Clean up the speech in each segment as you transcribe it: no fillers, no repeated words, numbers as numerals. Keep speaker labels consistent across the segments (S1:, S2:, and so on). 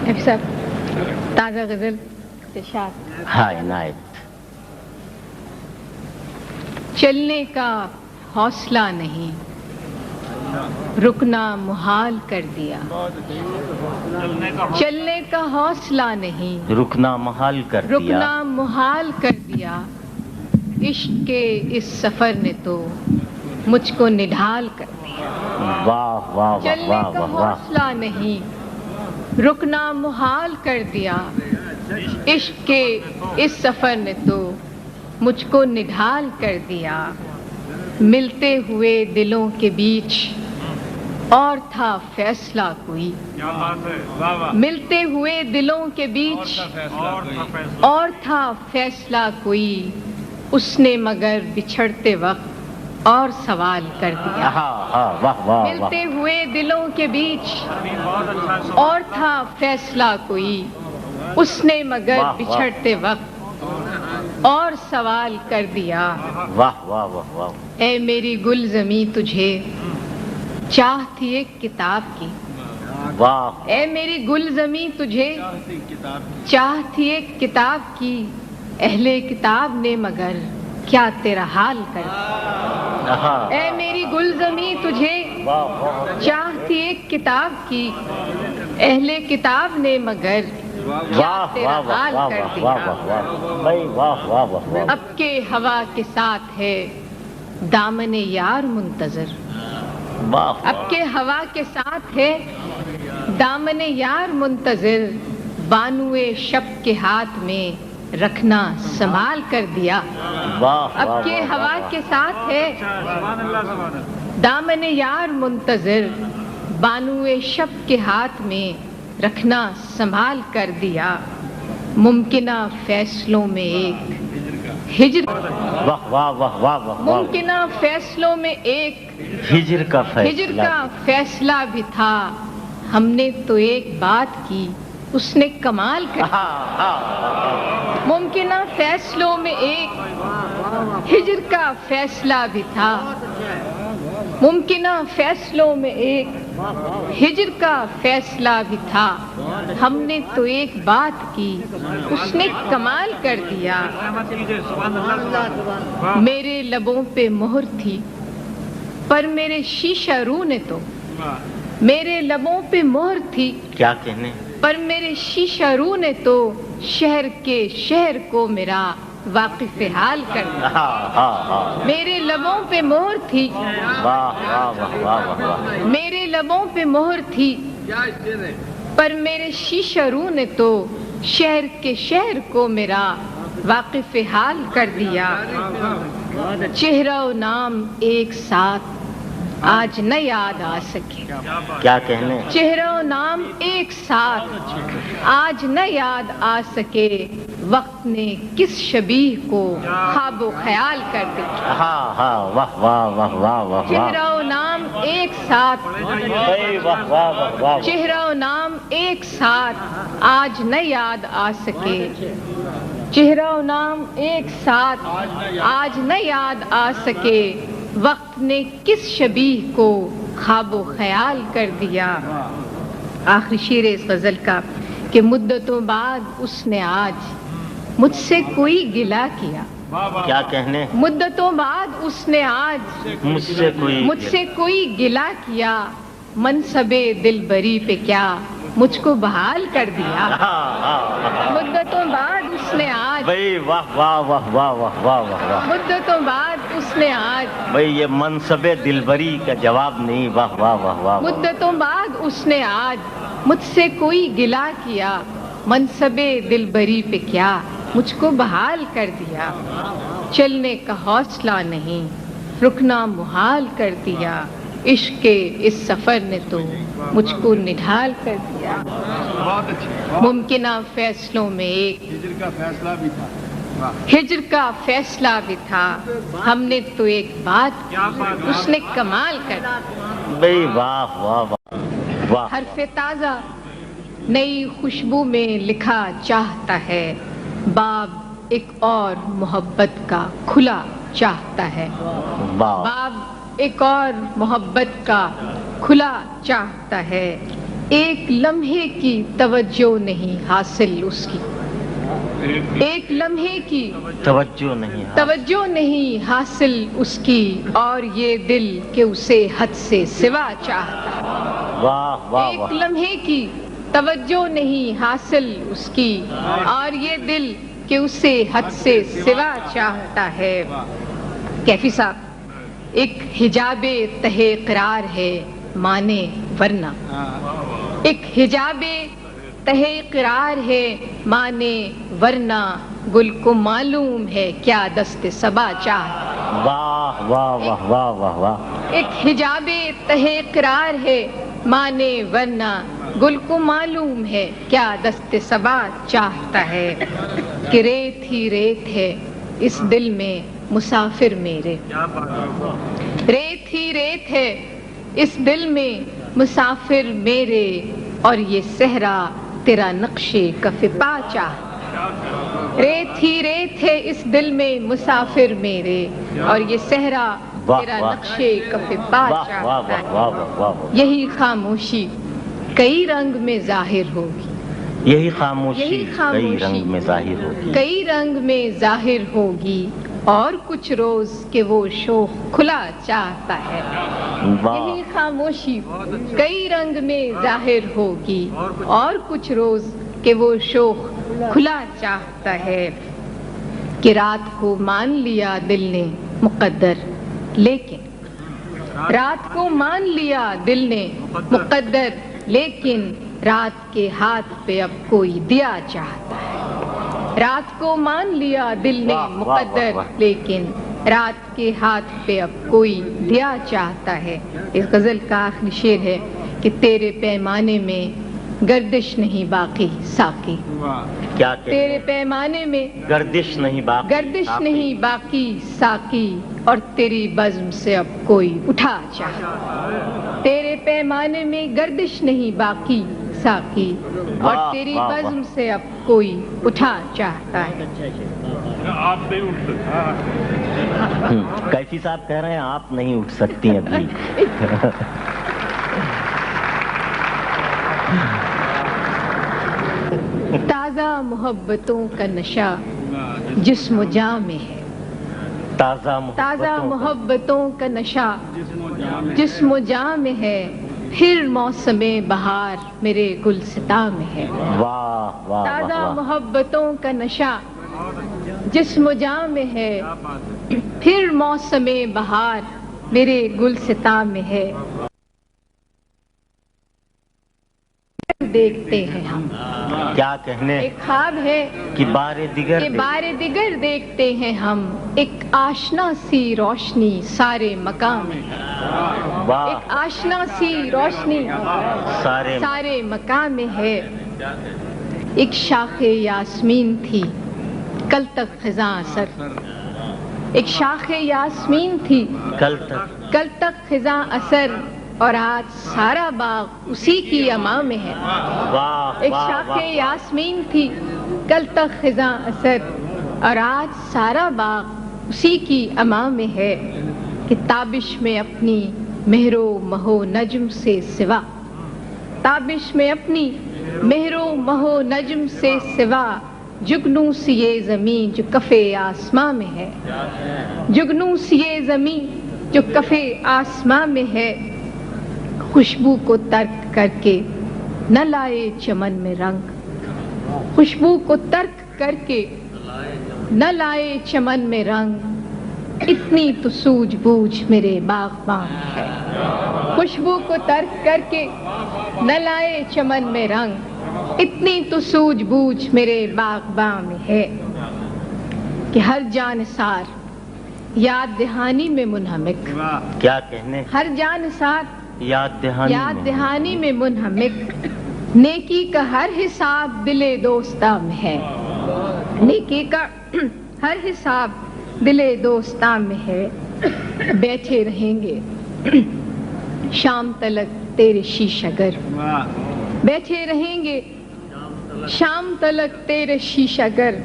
S1: نبی صاحب تازہ غزل ارشاد.
S2: ہاں عنایت.
S1: چلنے کا حوصلہ نہیں رکنا محال کر دیا. چلنے کا حوصلہ نہیں
S2: رکنا محال کر دیا.
S1: رکنا محال کر دیا. عشق کے اس سفر نے تو مجھ کو نڈھال کر دیا.
S2: واہ واہ
S1: چلنے
S2: واہ
S1: کا
S2: واہ واہ.
S1: حوصلہ نہیں رکنا محال کر دیا. عشق کے اس سفر نے تو مجھ کو نڈھال کر دیا. ملتے ہوئے دلوں کے بیچ اور تھا فیصلہ کوئی. ملتے ہوئے دلوں کے بیچ اور تھا فیصلہ کوئی. اس نے مگر بچھڑتے وقت اور سوال کر دیا. ملتے ہوئے دلوں کے بیچ اور تھا فیصلہ کوئی. اس نے مگر بچھڑتے وقت اور سوال کر دیا.
S2: واہ واہ واہ واہ.
S1: اے میری گل زمیں تجھے چاہ تھی ایک کتاب کی.
S2: واہ.
S1: اے میری گل زمیں تجھے چاہ تھی ایک کتاب کی. اہل کتاب نے مگر کیا تیرا حال کر دیا. اے میری گل زمیں تجھے چاہ تھی ایک کتاب کی. اہل کتاب نے مگر کیا تیرا حال کر دیا. اب کے ہوا کے ساتھ ہے دامن یار منتظر. اب کے ہوا کے ساتھ ہے دامن یار منتظر. بانوے شب کے ہاتھ میں رکھنا سنبھال کر دیا. اب کے ہوا کے ساتھ ہے دامن یار منتظر. بانوے شب کے ہاتھ میں رکھنا سنبھال کر دیا. ممکنہ فیصلوں میں ایک ہجر. ممکنہ فیصلوں میں ایک
S2: ہجر کا
S1: فیصلہ بھی تھا. ہم نے تو ایک بات کی اس نے کمال کر دیا. ممکنہ فیصلوں میں ایک ہجر کا فیصلہ بھی تھا. ممکنہ فیصلوں میں ایک ہجر کا فیصلہ بھی تھا. ہم نے تو ایک بات کی اس نے کمال کر دیا. میرے لبوں پہ مہر تھی پر میرے شیشہ رو نے تو. میرے لبوں پہ مہر تھی
S2: کیا کہنے
S1: پر میرے شیشہ رو نے تو شہر کے شہر کو میرا واقف حال کر دیا. میرے لبوں پہ مہر تھی میرے لبوں پہ مہر تھی پر میرے شیشہ رو نے تو شہر کے شہر کو میرا واقف حال کر دیا. چہرہ و نام ایک ساتھ آج نہ یاد آ سکے.
S2: کیا کہنے
S1: چہرہ و نام ایک ساتھ آج نہ یاد آ سکے. وقت نے کس شبیہ کو خواب و خیال کر دیا.
S2: واہ واہ واہ واہ واہ.
S1: چہرہ و نام ایک ساتھ چہرہ و نام ایک ساتھ آج نہ یاد آ سکے. چہرہ و نام ایک ساتھ آج نہ یاد آ سکے. وقت نے کس شبیہ کو خواب و خیال کر دیا. آخری شعر اس غزل کا کہ مدتوں بعد اس نے آج مجھ سے کوئی گلہ کیا.
S2: کیا کہنے
S1: مدتوں بعد اس نے آج مجھ سے کوئی گلہ کیا. منصب دلبری پہ کیا مجھ کو بحال کر دیا. مدتوں بعد اس نے آج مدتوں بعد اس نے آج
S2: بھائی یہ منصب دلبری کا جواب نہیں. واہ واہ واہ واہ.
S1: مدتوں بعد اس نے آج مجھ سے کوئی گلہ کیا. منصب دلبری پہ کیا مجھ کو بحال کر دیا. چلنے کا حوصلہ نہیں رکنا محال کر دیا. عشق کے اس سفر نے تو مجھ کو نڈھال کر دیا. ممکنہ فیصلوں میں ایک ہجر کا فیصلہ بھی تھا. ہم نے تو ایک بات کی اس نے کمال کر دیا.
S2: واہ واہ واہ.
S1: حرف تازہ نئی خوشبو میں لکھا چاہتا ہے. باب ایک اور محبت کا کھلا چاہتا ہے. باب ایک اور محبت کا کھلا چاہتا ہے. ایک لمحے کی توجہ نہیں حاصل اس کی، ایک لمحے کی
S2: توجہ نہیں ہے،
S1: توجہ نہیں حاصل اس کی، اور یہ دل کہ اسے حد سے سوا چاہتا ہے۔
S2: واہ واہ
S1: ایک
S2: واہ،
S1: لمحے کی توجہ نہیں حاصل اس کی، اور یہ دل کہ اسے حد سے سوا چاہتا ہے۔ کیفی صاحب، ایک حجاب تہے قرار ہے مانے ورنہ، ایک حجاب تہے قرار ہے مانے ورنہ، گل کو معلوم ہے کیا دست صبا چاہتا ہے۔
S2: واہ واہ واہ واہ واہ واہ،
S1: ایک حجاب تہے قرار ہے مانے ورنہ، گل کو معلوم ہے کیا دست صبا چاہتا ہے۔ کہ ریت ہی ریت ہے اس دل میں مسافر میرے، ریت ہی ریت ہے اس دل میں مسافر میرے، اور یہ صحرا تیرا نقش کف پا چاہتا ہے۔ ریت ہی ریت ہے اس دل میں مسافر میرے، اور یہ صحرا تیرا نقش کف پا چاہتا ہے۔ یہی خاموشی کئی رنگ میں ظاہر ہوگی،
S2: یہی خاموشی کئی رنگ میں ظاہر ہوگی،
S1: کئی رنگ میں ظاہر ہوگی، اور کچھ روز کہ وہ شوق کھلا چاہتا ہے۔ یہی خاموشی کئی رنگ میں ظاہر ہوگی، اور کچھ روز کہ وہ شوق کھلا چاہتا ہے۔ کہ رات کو مان لیا دل نے مقدر، لیکن رات کو مان لیا دل نے مقدر، لیکن رات کے ہاتھ پہ اب کوئی دیا چاہتا ہے۔ رات کو مان لیا دل نے مقدر، لیکن رات کے ہاتھ پہ اب کوئی دیا چاہتا ہے۔ اس غزل کا آخری شعر ہے کہ تیرے پیمانے میں گردش نہیں باقی ساقی،
S2: کیا
S1: تیرے پیمانے میں
S2: گردش نہیں باقی،
S1: گردش نہیں باقی ساقی، اور تیری بزم سے اب کوئی اٹھا چاہتا ہے۔ تیرے پیمانے میں گردش نہیں باقی ساقی، اور تیری بزم سے اب کوئی اٹھا چاہتا ہے۔
S2: کیفی صاحب کہہ رہے ہیں آپ نہیں اٹھ سکتی ابھی۔
S1: تازہ محبتوں کا نشہ جسم و جاں میں ہے، تازہ محبتوں کا نشہ جسم و جاں میں ہے، پھر موسم بہار میرے گلستاں میں ہے۔
S2: واہ واہ،
S1: تازہ محبتوں کا نشہ جسم و جاں میں ہے، پھر موسم بہار میرے گلستاں میں ہے۔ دیکھتے ہیں ہم،
S2: کیا کہنے،
S1: ایک خواب ہے
S2: کہ بار دیگر
S1: کہ بار دیگر دیکھتے ہیں ہم، ایک آشنا سی روشنی سارے مقام میں ہے۔ ایک آشنا سی روشنی سارے مقام میں ہے۔ ایک شاخ یاسمین تھی کل تک خزاں اثر، ایک شاخ یاسمین تھی کل تک خزاں اثر، اور آج سارا باغ اسی کی اما میں ہے۔ ایک شاخ یاسمین تھی کل تک خزاں اثر، اور آج سارا باغ اسی کی اما میں ہے۔ کہ تابش میں اپنی مہر و مہو نجم سے سوا، تابش میں اپنی مہر و مہو نجم سے سوا، جگنوں سی یہ زمین جو کفے آسماں میں ہے، جگنوں سی یہ زمین جو کفے آسماں میں ہے۔ خوشبو کو ترک کر کے نہ لائے چمن میں رنگ، خوشبو کو ترک کر کے نہ لائے چمن میں رنگ، اتنی تو سوجھ بوجھ میرے باغباں میں ہے۔ خوشبو کو ترک کر کے نہ لائے چمن میں رنگ، اتنی تو سوجھ بوجھ میرے باغباں میں ہے۔ کہ ہر جانثار یاد دہانی میں منہمک،
S2: کیا کہنے،
S1: ہر جانثار
S2: یاد
S1: دہانی میں منہمک، نیکی کا ہر حساب دل دوستاں میں ہے، نیکی کا ہر حساب دل دوستاں میں ہے۔ بیٹھے رہیں گے شام تلک تیرے شیشہ گر، بیٹھے رہیں گے شام تلک تیرے شیشہ گر،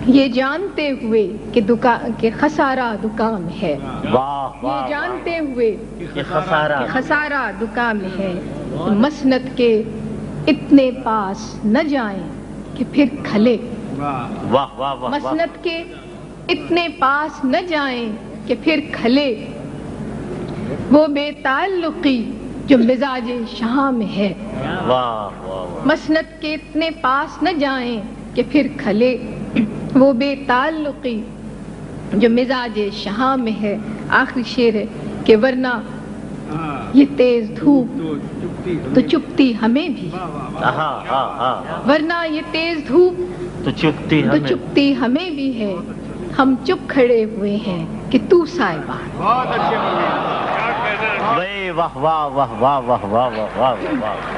S1: یہ جانتے ہوئے کہ خسارہ دکان میں ہے، یہ جانتے ہوئے کہ خسارہ دکان میں ہے۔ مسند کے اتنے پاس نہ جائیں کہ پھر کھلے.
S2: واہ واہ واہ واہ.
S1: مسند کے اتنے پاس نہ جائیں کہ پھر کھلے. وہ بے تعلقی جو مزاج شاہ میں ہے.
S2: واہ واہ واہ.
S1: مسند کے اتنے پاس نہ جائیں کہ پھر کھلے. وہ بے تعلقی جو مزاج شاہ میں ہے. آخری شعر ہے کہ ورنہ یہ تیز دھوپ تو چپتی ہمیں بھی. ورنہ یہ تیز دھوپ
S2: تو
S1: چپتی ہمیں بھی ہے. ہم چپ کھڑے ہوئے ہیں کہ تو سائبان.
S2: واہ واہ واہ واہ واہ واہ واہ واہ واہ.